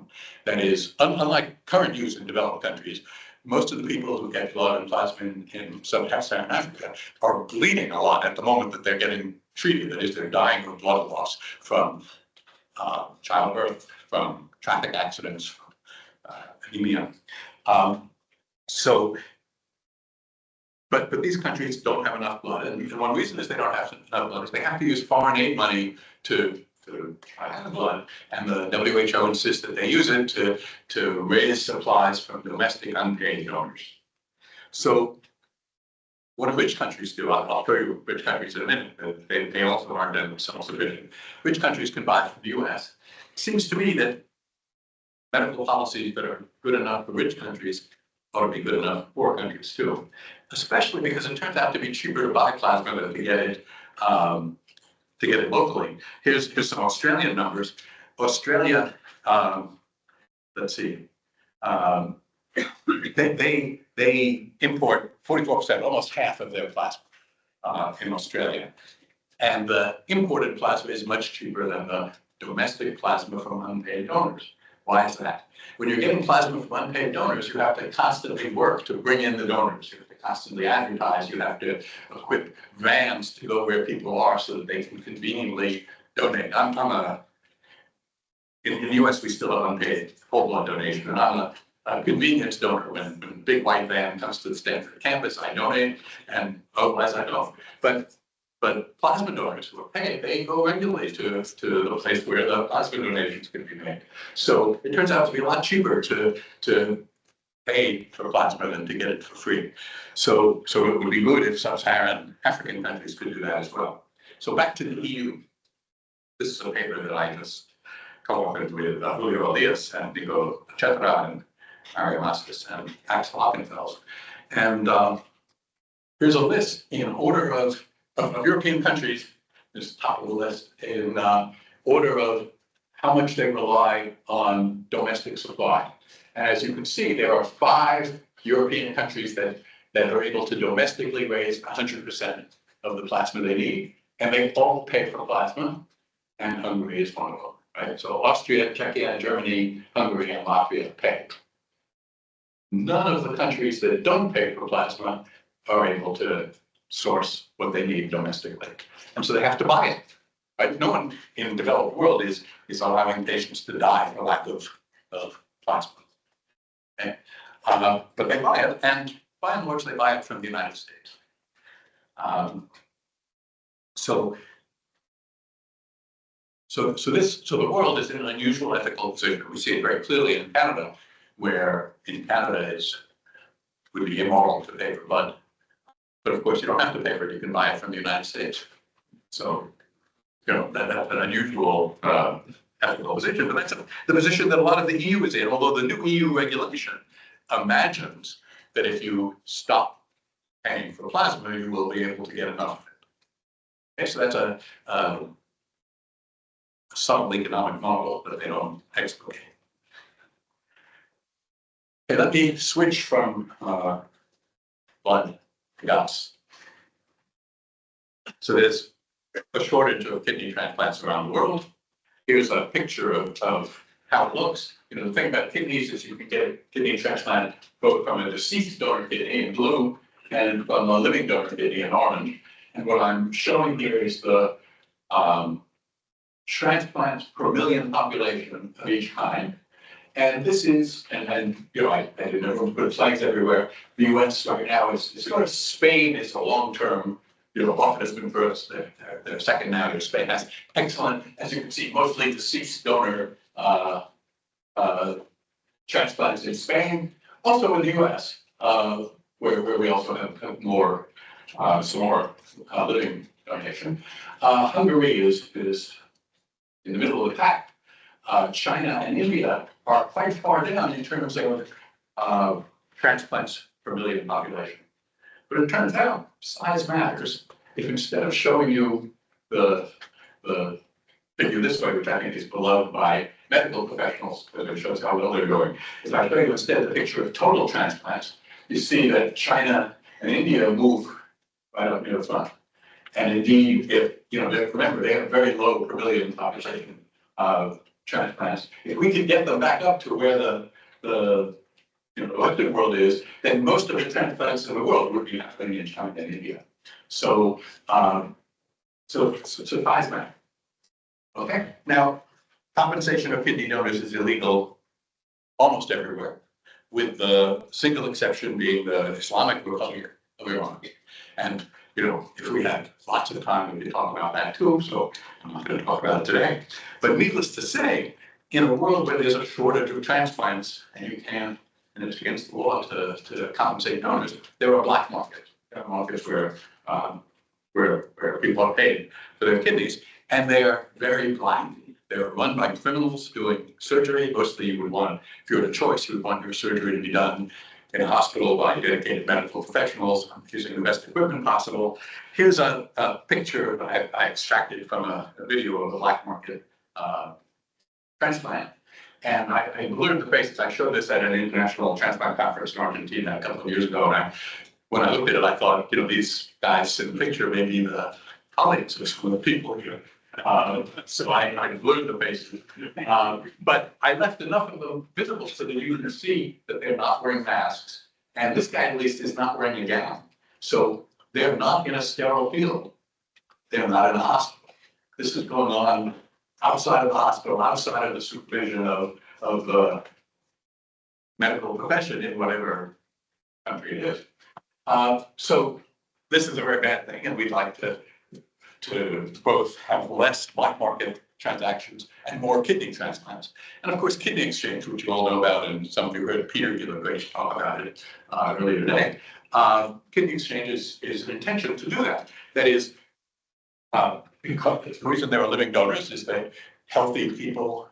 That is, unlike current use in developed countries, most of the people who get blood and plasma in sub-Saharan Africa are bleeding a lot at the moment that they're getting treated. That is, they're dying of blood loss from childbirth, from traffic accidents, anemia. But these countries don't have enough blood, and one reason is they don't have enough blood is they have to use foreign aid money to have blood, and the WHO insists that they use it to raise supplies from domestic unpaid donors. So what do rich countries do? I'll show you rich countries in a minute. They also aren't self-sufficient. Rich countries can buy from the US. It seems to me that medical policies that are good enough for rich countries ought to be good enough for poor countries too, especially because it turns out to be cheaper to buy plasma than to get it locally. Here's some Australian numbers. Australia, let's see, they import 44%, almost half of their plasma in Australia. And the imported plasma is much cheaper than the domestic plasma from unpaid donors. Why is that? When you're getting plasma from unpaid donors, you have to constantly work to bring in the donors. You have to constantly advertise. You have to equip vans to go where people are so that they can conveniently donate. In the US, we still have unpaid whole blood donation, and I'm a convenience donor. When a big white van comes to the Stanford campus, I donate, and otherwise I don't. But plasma donors who are paid, they go regularly to the place where the plasma donations can be made. So it turns out to be a lot cheaper to pay for plasma than to get it for free. So it would be good if sub-Saharan African countries could do that as well. So back to the EU. This is a paper that I just co-authored with Julio Elias and Nico Cetra and Mario Mastis and Axel Hockenfels. And here's a list in order of European countries, this is top of the list, in order of how much they rely on domestic supply. And as you can see, there are 5 European countries that are able to domestically raise 100% of the plasma they need. And they all pay for plasma, and Hungary is one of them, right? So Austria, Czechia, Germany, Hungary, and Latvia pay. None of the countries that don't pay for plasma are able to source what they need domestically. And so they have to buy it, right? No one in the developed world is allowing patients to die for lack of plasma. Okay? But they buy it, and by and large, they buy it from the United States. So the world is in an unusual ethical position. We see it very clearly in Canada, where in Canada it would be immoral to pay for blood. But of course, you don't have to pay for it. You can buy it from the United States. So, that's an unusual ethical position. But that's the position that a lot of the EU is in, although the new EU regulation imagines that if you stop paying for plasma, you will be able to get enough of it. Okay, so that's a subtle economic model that they don't explicate. Okay, let me switch from blood to guts. So there's a shortage of kidney transplants around the world. Here's a picture of how it looks. The thing about kidneys is you can get a kidney transplant both from a deceased donor kidney in blue and from a living donor kidney in orange. And what I'm showing here is the transplants per million population of each kind. And this is, I didn't know put flags everywhere. The US right now is sort of Spain is a long-term, often has been first, they're second now. Spain has excellent, as you can see, mostly deceased donor transplants in Spain, also in the US, where we also have more, some more living donation. Hungary is in the middle of the pack. China and India are quite far down in terms of transplants per million population. But it turns out size matters. If instead of showing you the figure this way, which I think is beloved by medical professionals because it shows how well they're doing, if I show you instead the picture of total transplants, you see that China and India move right up near the front. And indeed, if remember they have very low per million population of transplants. If we could get them back up to where the Western world is, then most of the transplants in the world would be happening in China and India. So, size matter. Okay. Now, compensation of kidney donors is illegal almost everywhere, with the single exception being the Islamic Republic of Iran. And if we had lots of time, we could talk about that too. So I'm not going to talk about it today. But needless to say, in a world where there's a shortage of transplants, and it's against the law to compensate donors, there are black markets. There are markets where people are paid for their kidneys, and they are very black. They're run by criminals doing surgery. Mostly, if you had a choice, you would want your surgery to be done in a hospital by dedicated medical professionals using the best equipment possible. Here's a picture that I extracted from a video of the black market transplant. And I blurred the faces. I showed this at an international transplant conference in Argentina a couple of years ago. And when I looked at it, I thought, these guys in the picture may be the colleagues of some of the people here. So I blurred the faces. But I left enough of them visible so that you can see that they're not wearing masks. And this guy, at least, is not wearing a gown. So they're not in a sterile field. They're not in a hospital. This is going on outside of the hospital, outside of the supervision of the medical profession in whatever country it is. So this is a very bad thing, and we'd like to both have less black market transactions and more kidney transplants. And of course, kidney exchange, which you all know about, and some of you heard Peter give a great talk about it earlier today. Kidney exchange is an intention to do that. That is, because the reason there are living donors is that healthy people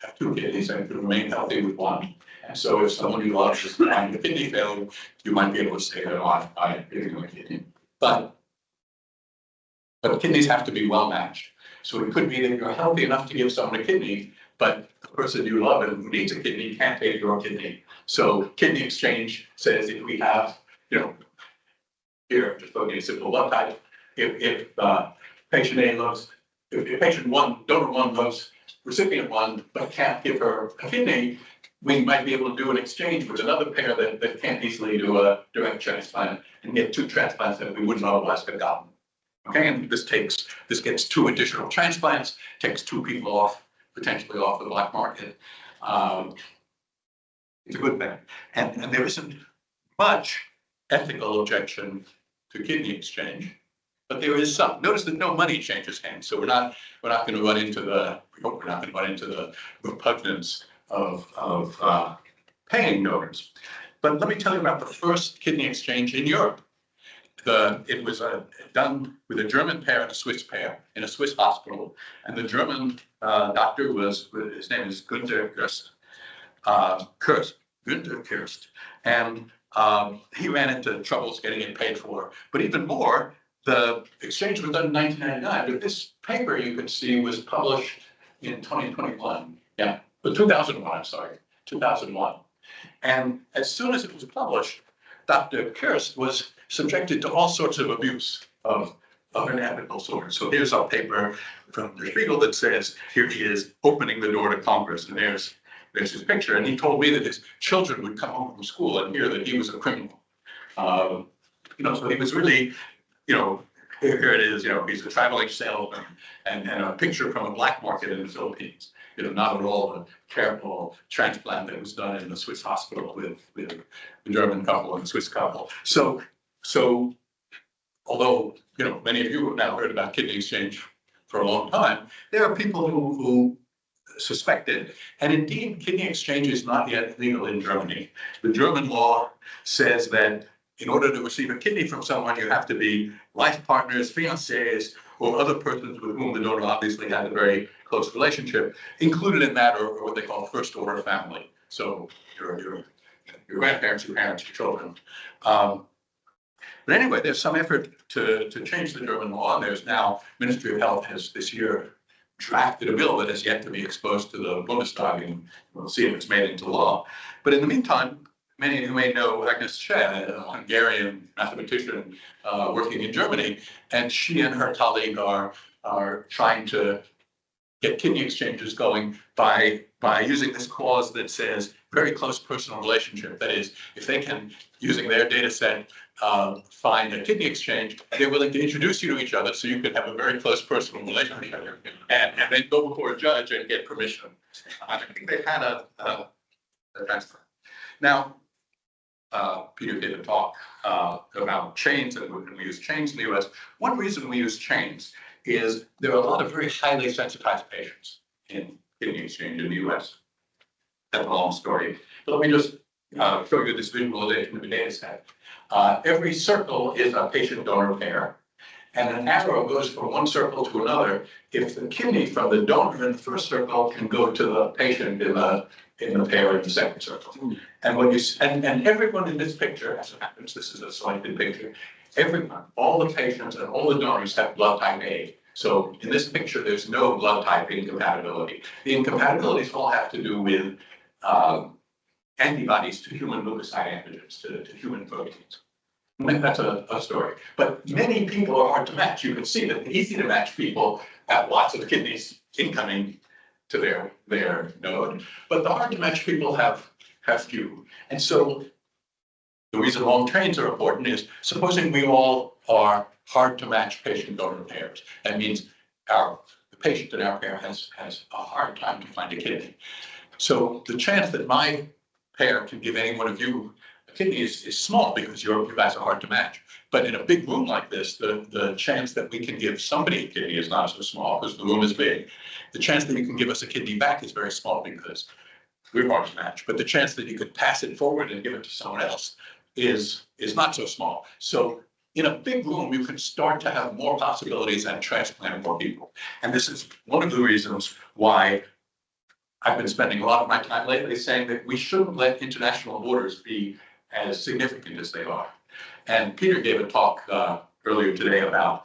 have two kidneys and can remain healthy with one. And so if someone you love is dying of kidney failure, you might be able to save their life by giving them a kidney. But kidneys have to be well matched. So it could be that you're healthy enough to give someone a kidney, but the person you love and who needs a kidney can't take your kidney. So kidney exchange says if we have, here, just looking at a simple blood type, if patient A loves, if patient one, donor one loves recipient one, but can't give her a kidney, we might be able to do an exchange with another pair that can't easily do a direct transplant and get two transplants that we wouldn't otherwise have gotten. Okay, and this gets two additional transplants, takes two people potentially off the black market. It's a good thing. And there isn't much ethical objection to kidney exchange, but there is some. Notice that no money changes hands, so we're not going to run into the repugnance of paying donors. But let me tell you about the first kidney exchange in Europe. It was done with a German pair and a Swiss pair in a Swiss hospital, and the German doctor his name is Günther Kirst, and he ran into troubles getting it paid for. But even more, the exchange was done in 1999. But this paper you can see was published in 2021. Yeah, but 2001. I'm sorry, 2001. And as soon as it was published, Dr. Kirst was subjected to all sorts of abuse of an ethical sort. So here's a paper from the Spiegel that says, here he is opening the door to Congress, and there's his picture. And he told me that his children would come home from school and hear that he was a criminal. So he was really, here it is, he's a traveling salesman, and a picture from a black market in the Philippines. Not at all the careful transplant that was done in the Swiss hospital with the German couple and the Swiss couple. So although, many of you have now heard about kidney exchange for a long time, there are people who suspect it. And indeed, kidney exchange is not yet legal in Germany. The German law says that in order to receive a kidney from someone, you have to be life partners, fiancés, or other persons with whom the donor obviously had a very close relationship. Included in that are what they call first order family. So your grandparents, your parents, your children. But anyway, there's some effort to change the German law, and there's now Ministry of Health has this year drafted a bill that has yet to be exposed to the Bundestag, and we'll see if it's made into law. But in the meantime, many of you may know Agnes Schell, a Hungarian mathematician working in Germany, and she and her colleague are trying to get kidney exchanges going by using this clause that says very close personal relationship. That is, if they can, using their data set, find a kidney exchange, they're willing to introduce you to each other so you can have a very close personal relationship and then go before a judge and get permission. I think they've had a transplant. Now, Peter gave a talk about chains, and we use chains in the US. One reason we use chains is there are a lot of very highly sensitized patients in kidney exchange in the US. That's a long story. But let me just show you this visualization of a data set. Every circle is a patient-donor pair, and an arrow goes from one circle to another if the kidney from the donor in the first circle can go to the patient in the pair in the second circle. And what you and everyone in this picture, as it happens, this is a selected picture. Everyone, all the patients and all the donors have blood type A. So in this picture, there's no blood type incompatibility. The incompatibilities all have to do with antibodies to human leukocyte antigens, to human proteins. And that's a story. But many people are hard to match. You can see that the easy to match people have lots of kidneys incoming to their node, but the hard to match people have few. And so the reason long chains are important is supposing we all are hard to match patient-donor pairs. That means the patient in our pair has a hard time to find a kidney. So the chance that my pair can give any one of you a kidney is small because you guys are hard to match. But in a big room like this, the chance that we can give somebody a kidney is not so small because the room is big. The chance that you can give us a kidney back is very small because we're hard to match. But the chance that you could pass it forward and give it to someone else is not so small. So in a big room, you can start to have more possibilities and transplant more people. And this is one of the reasons why I've been spending a lot of my time lately saying that we shouldn't let international borders be as significant as they are. And Peter gave a talk earlier today about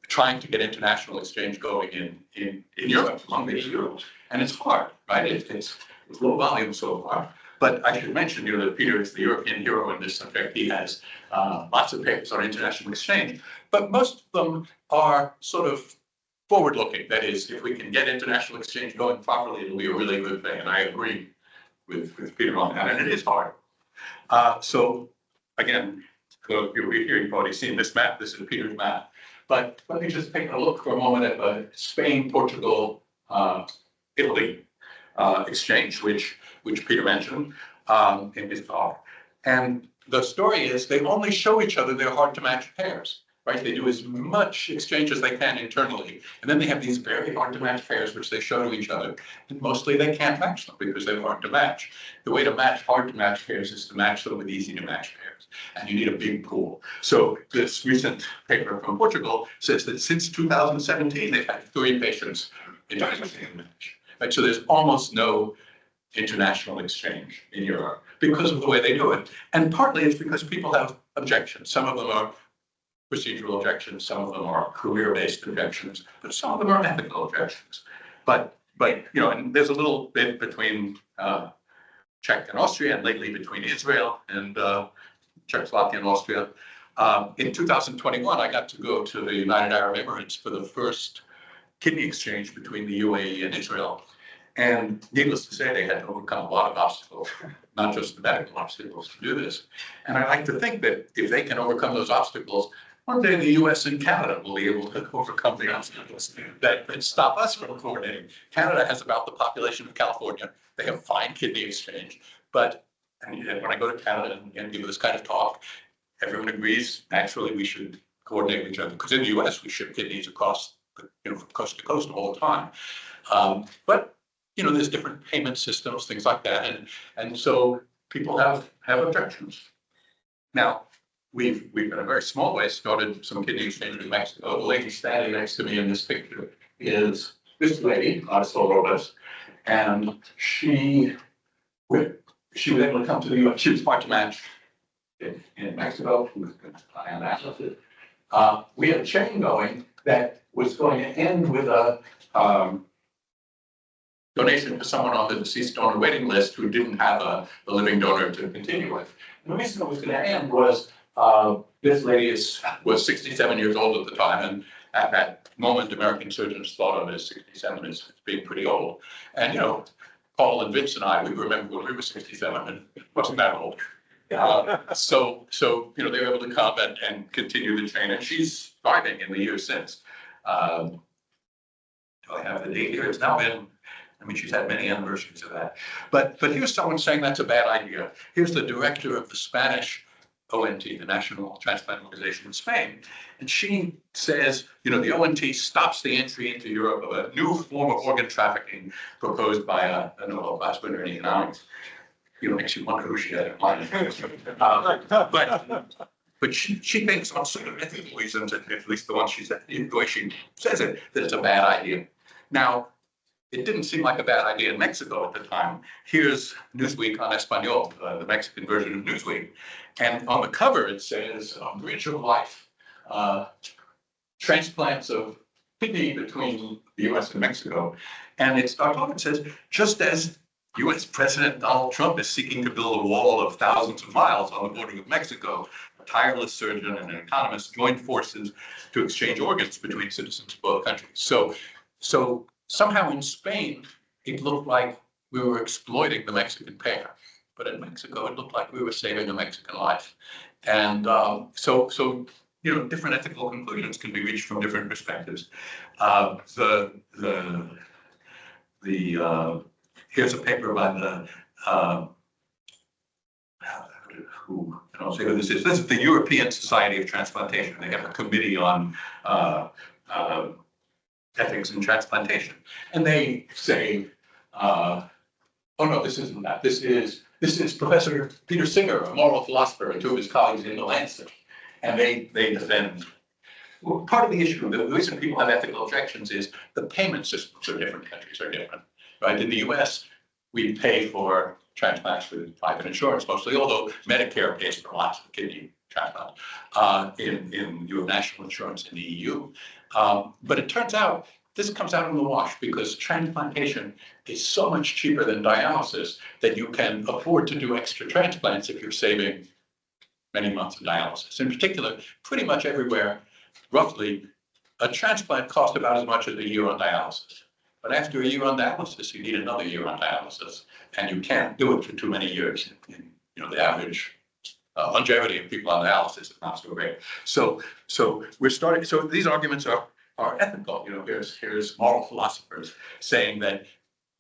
trying to get international exchange going in Europe, among the EU. And it's hard, right? It's low volume so far. But I should mention, that Peter is the European hero in this subject. He has lots of papers on international exchange, but most of them are sort of forward-looking. That is, if we can get international exchange going properly, it'll be a really good thing. And I agree with Peter on that, and it is hard. So again, you've already seen this map. This is Peter's map. But let me just take a look for a moment at Spain, Portugal, Italy exchange, which Peter mentioned in his talk. And the story is they only show each other their hard to match pairs, right? They do as much exchange as they can internally. And then they have these very hard to match pairs, which they show to each other. And mostly they can't match them because they're hard to match. The way to match hard to match pairs is to match them with easy to match pairs. And you need a big pool. So this recent paper from Portugal says that since 2017, they've had 3 patients internationally match. Right? So there's almost no international exchange in Europe because of the way they do it. And partly it's because people have objections. Some of them are procedural objections, some of them are career-based objections, but some of them are ethical objections. But and there's a little bit between Czech and Austria, and lately between Israel and Czechoslovakia and Austria. In 2021, I got to go to the United Arab Emirates for the first kidney exchange between the UAE and Israel. And needless to say, they had to overcome a lot of obstacles, not just the medical obstacles to do this. And I like to think that if they can overcome those obstacles, one day the US and Canada will be able to overcome the obstacles that stop us from coordinating. Canada has about the population of California. They have fine kidney exchange. But when I go to Canada and give this kind of talk, everyone agrees, naturally, we should coordinate with each other. Because in the US, we ship kidneys across, from coast to coast all the time. But there's different payment systems, things like that. And so people have objections. Now, we've in a very small way started some kidney exchange with Mexico. The lady standing next to me in this picture is this lady, Roth, and she was able to come to the U.S. She was part to match in Mexico. She was going to dialysis. We had a chain going that was going to end with a donation to someone on the deceased donor waiting list who didn't have a living donor to continue with. And the reason it was going to end was this lady was 67 years old at the time, and at that moment, American surgeons thought of as 67 as being pretty old. And Paul and Vince and I, we remember when we were 67, and it wasn't that old. So they were able to come and continue the chain, and she's thriving in the years since. Do I have the date here? It's now been, she's had many anniversaries of that. But here's someone saying that's a bad idea. Here's the director of the Spanish ONT, the National Transplant Organization in Spain. And she says, the ONT stops the entry into Europe of a new form of organ trafficking proposed by a Nobel Prize winner in economics. Makes you wonder who she had in mind. But she thinks on certain ethical reasons, at least the one she said, the way she says it, that it's a bad idea. Now, it didn't seem like a bad idea in Mexico at the time. Here's Newsweek on Espanol, the Mexican version of Newsweek. And on the cover, it says, Bridge of Life, transplants of kidney between the US and Mexico. And it starts off and says, just as US President Donald Trump is seeking to build a wall of thousands of miles on the border with Mexico, a tireless surgeon and an economist joined forces to exchange organs between citizens of both countries. So somehow in Spain, it looked like we were exploiting the Mexican pair. But in Mexico, it looked like we were saving a Mexican life. And so different ethical conclusions can be reached from different perspectives. Here's a paper by I'll say who this is. This is the European Society of Transplantation. They have a committee on ethics in transplantation. And they say, oh no, this isn't that. This is Professor Peter Singer, a moral philosopher, and two of his colleagues in The Lancet. And they defend, well, part of the issue, the reason people have ethical objections is the payment systems of different countries are different, right? In the US, we pay for transplants with private insurance mostly, although Medicare pays for lots of kidney transplants. You have national insurance in the EU. But it turns out, this comes out in the wash because transplantation is so much cheaper than dialysis that you can afford to do extra transplants if you're saving many months of dialysis. In particular, pretty much everywhere, roughly, a transplant costs about as much as a year on dialysis. But after a year on dialysis, you need another year on dialysis, and you can't do it for too many years. The average longevity of people on dialysis is not so great. So we're starting. So these arguments are ethical. Here's moral philosophers saying that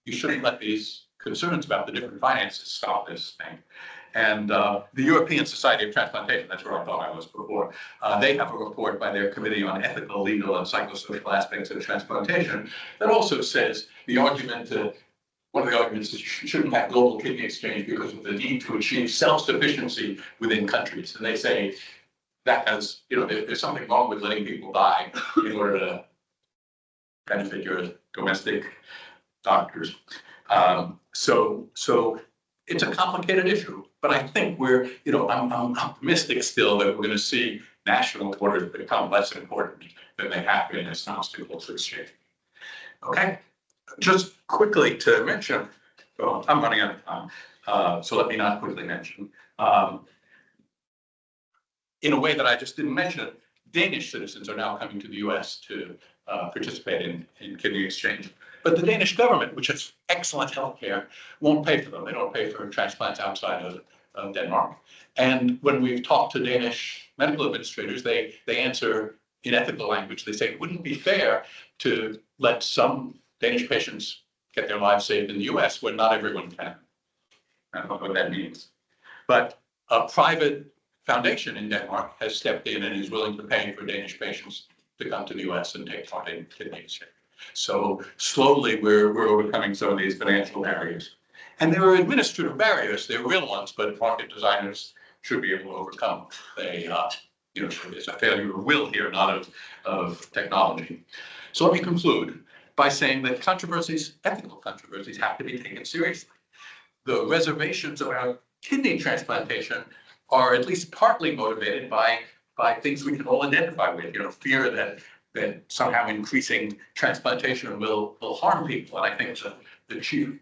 you shouldn't let these concerns about the different finances stop this thing. And the European Society of Transplantation, that's where I thought I was before, they have a report by their Committee on Ethical, Legal, and Psychosocial Aspects of Transplantation that also says one of the arguments is you shouldn't have global kidney exchange because of the need to achieve self-sufficiency within countries. And they say that has, there's something wrong with letting people die in order to benefit your domestic doctors. So it's a complicated issue, but I think I'm optimistic still that we're going to see national borders become less important than they have been as an obstacle to exchange. Okay, just quickly to mention, I'm running out of time, so let me not quickly mention. In a way that I just didn't mention, Danish citizens are now coming to the US to participate in kidney exchange. But the Danish government, which has excellent healthcare, won't pay for them. They don't pay for transplants outside of Denmark. And when we've talked to Danish medical administrators, they answer in ethical language. They say it wouldn't be fair to let some Danish patients get their lives saved in the US when not everyone can. I don't know what that means. But a private foundation in Denmark has stepped in and is willing to pay for Danish patients to come to the US and take part in kidney exchange. So slowly we're overcoming some of these financial barriers. And there are administrative barriers, they're real ones, but market designers should be able to overcome. It's a failure of will here, not of technology. So let me conclude by saying that ethical controversies, have to be taken seriously. The reservations about kidney transplantation are at least partly motivated by things we can all identify with, fear that somehow increasing transplantation will harm people. And I think the chief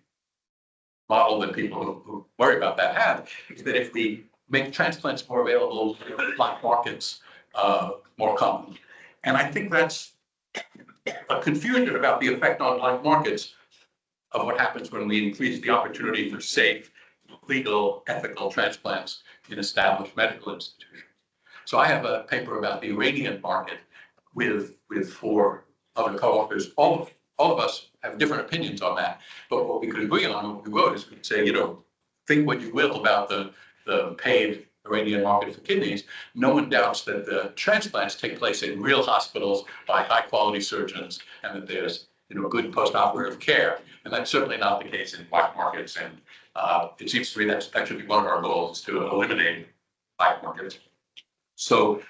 model that people who worry about that have is that if we make transplants more available, black markets more common. And I think that's a confusion about the effect on black markets of what happens when we increase the opportunity for safe, legal, ethical transplants in established medical institutions. So I have a paper about the Iranian market with 4 other co-authors. All of us have different opinions on that, but what we could agree on, what we wrote, is we could say, think what you will about the paid Iranian market for kidneys. No one doubts that the transplants take place in real hospitals by high-quality surgeons, and that there's good post-operative care. And that's certainly not the case in black markets. And it seems to me that should be one of our goals, is to eliminate black markets. So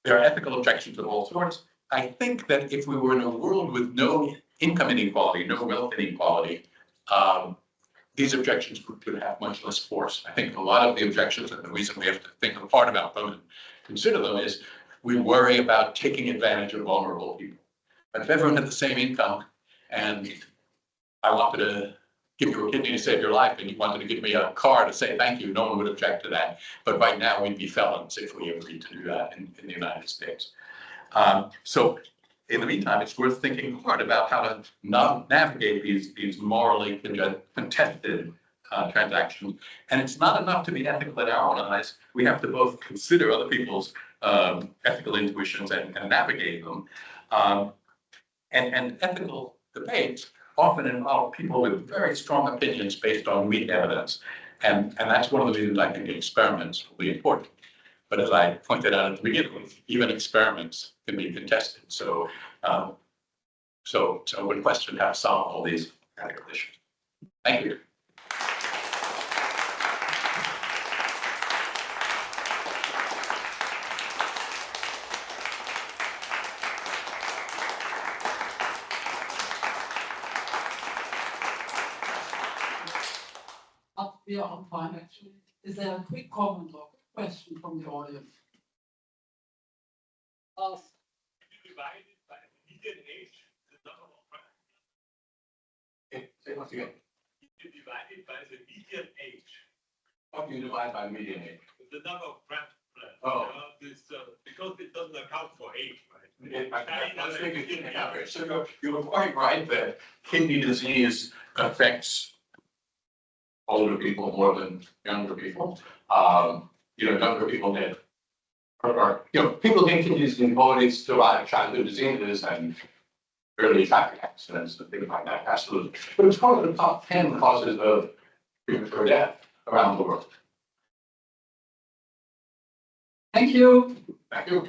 there are ethical objections of all sorts. I think that if we were in a world with no income inequality, no wealth inequality, these objections could have much less force. I think a lot of the objections, and the reason we have to think hard about them and consider them, is we worry about taking advantage of vulnerable people. But if everyone had the same income and I wanted to give you a kidney to save your life and you wanted to give me a car to say thank you, no one would object to that. But right now we'd be felons if we agreed to do that in the United States. So in the meantime, it's worth thinking hard about how to navigate these morally contested transactions. And it's not enough to be ethical in our own eyes. We have to both consider other people's ethical intuitions and navigate them. And ethical debates often involve people with very strong opinions based on weak evidence. And that's one of the reasons I think experiments will be important. But as I pointed out at the beginning, even experiments can be contested. So when questioned, how to solve all these ethical issues. Thank you. We are on time, actually. Is there a quick comment or question from the audience? Divided by the median age, the number of say once again. Divided by the median age. What do you divide by median age? The number of transplants. Oh. Because it doesn't account for age, right? So you're quite right that kidney disease affects older people more than younger people. Younger people get, people get kidney disease in bodies derived childhood diseases and early traffic accidents and things like that, absolutely. But it's one of the top 10 causes of premature death around the world. Thank you. Thank you.